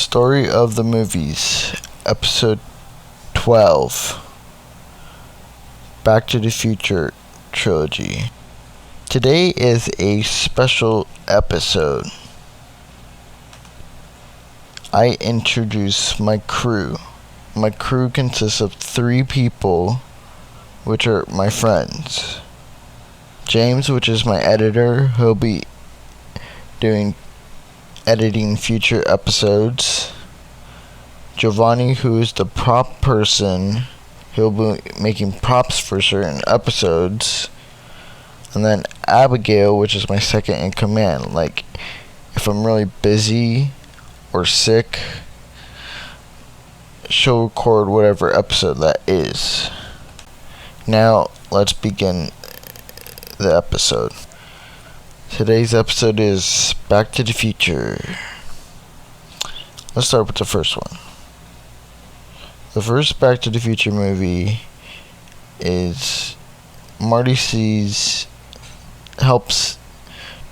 Story of the Movies, Episode 12, Back to the Future Trilogy. Today is a special episode. I introduce my crew. My crew consists of 3 people, which are my friends. James, which is my editor, he'll be editing future episodes. Giovanni, who is the prop person, he'll be making props for certain episodes. And then Abigail, which is my second in command. Like, if I'm really busy or sick, she'll record whatever episode that is. Now, let's begin the episode. Today's episode is Back to the Future. Let's start with the first one. The first Back to the Future movie is Marty helps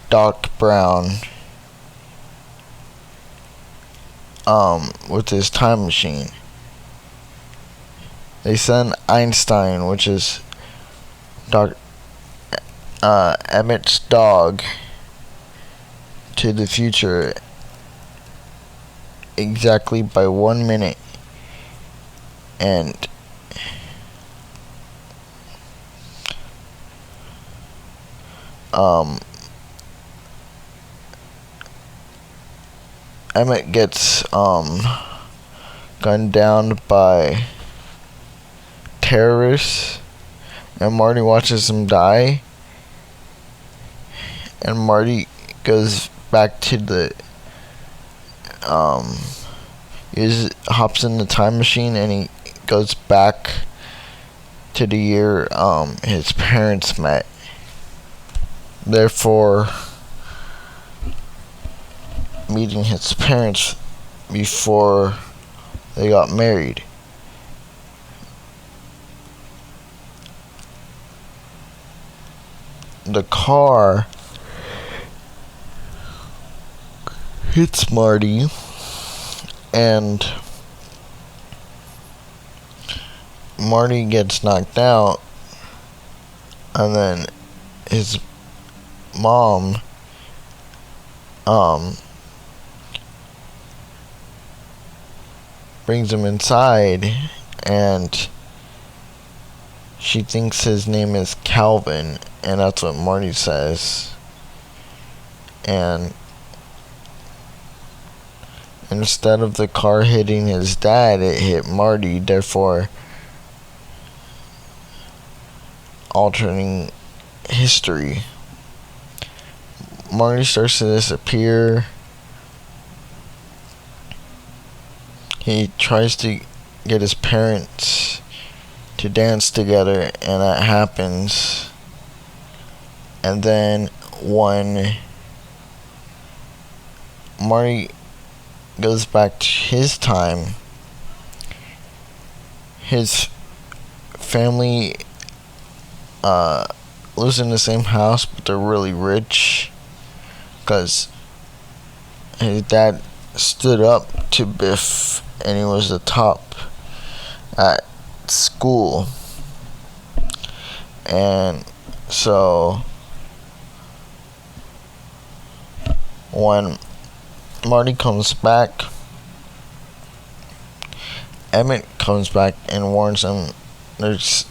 Doc Brown with his time machine. They send Einstein, which is Emmett's dog, to the future exactly by 1 minute, and Emmett gets gunned down by terrorists, and Marty watches him die. And Marty goes back to the hops in the time machine, and he goes back to the year his parents met. Therefore, meeting his parents before they got married. The car hits Marty, and Marty gets knocked out, and then his mom brings him inside, and she thinks his name is Calvin, and that's what Marty says. And instead of the car hitting his dad, it hit Marty, therefore altering history. Marty starts to disappear. He tries to get his parents to dance together, and that happens. And then when Marty goes back to his time, his family lives in the same house, but they're really rich because his dad stood up to Biff, and he was the top at school. And so when Marty comes back, Emmett comes back and warns him there's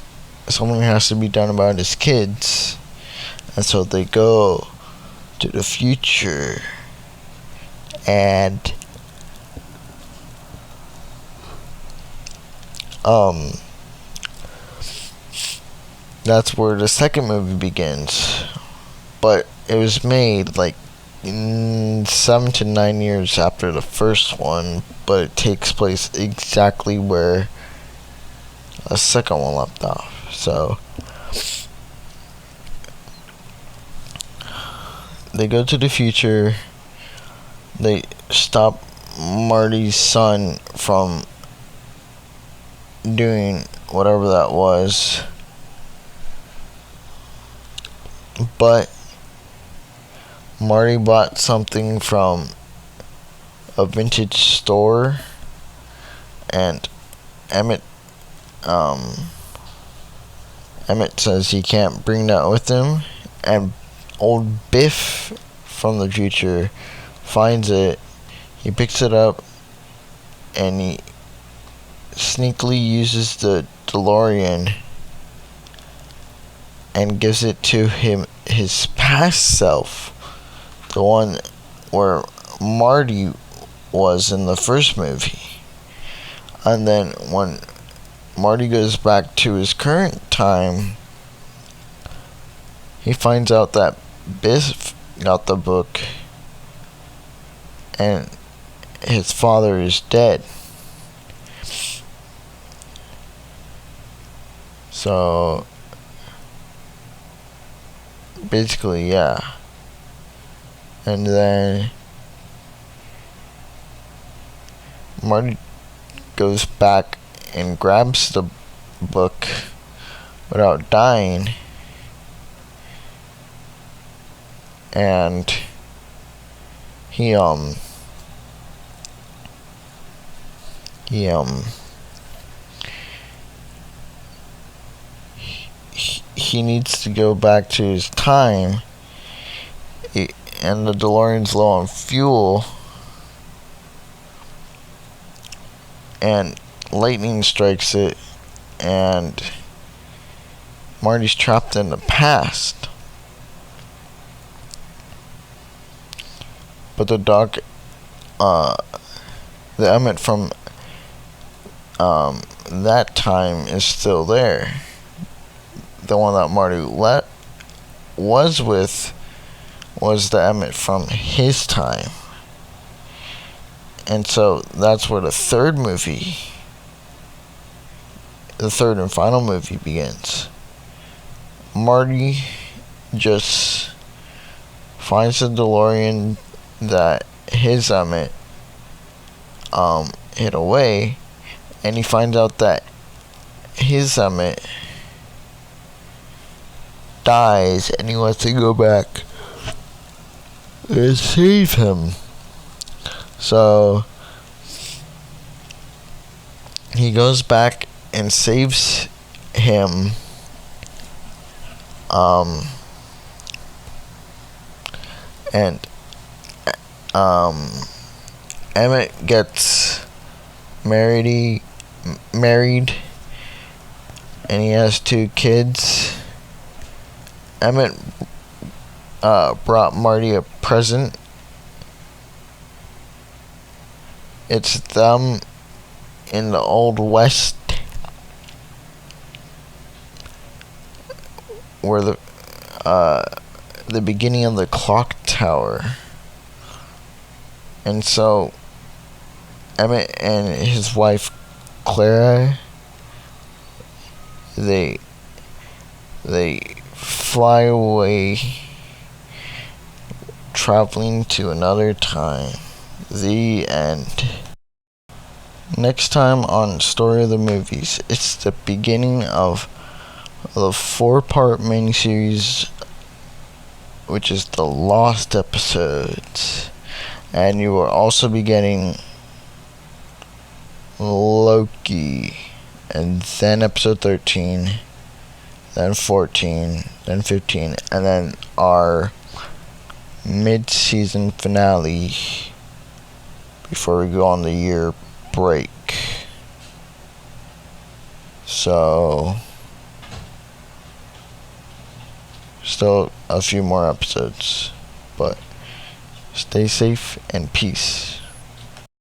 something has to be done about his kids. And so they go to the future, and that's where the second movie begins. But it was made like 7 to 9 years after the first one, but it takes place exactly where the second one left off. So they go to the future. They stop Marty's son from doing whatever that was, but Marty bought something from a vintage store, and Emmett Emmett says he can't bring that with him, and old Biff from the future finds it. He picks it up, and he sneakily uses the DeLorean and gives it to his past self, the one where Marty was in the first movie. And then when Marty goes back to his current time, he finds out that Biff got the book and his father is dead. So basically, yeah. And then Marty goes back and grabs the book without dying, and he needs to go back to his time, and the DeLorean's low on fuel, and lightning strikes it, and Marty's trapped in the past. But the Emmett from that time is still there. The one that Marty was with was the Emmett from his time. And so that's where the third and final movie begins. Marty just finds the DeLorean that his Emmett hid away, and he finds out that his Emmett dies, and he wants to go back and save him. So he goes back and saves him, and Emmett gets married, and he has 2 kids. Emmett brought Marty a present. It's them in the Old West, where the beginning of the clock tower. And so Emmett and his wife Clara, they fly away, traveling to another time. The end. Next time on Story of the Movies, it's the beginning of the 4-part miniseries, which is the Lost episodes. And you will also be getting Loki, and then episode 13, then 14, then 15, and then our mid-season finale before we go on the year break. So, still a few more episodes, but stay safe and peace.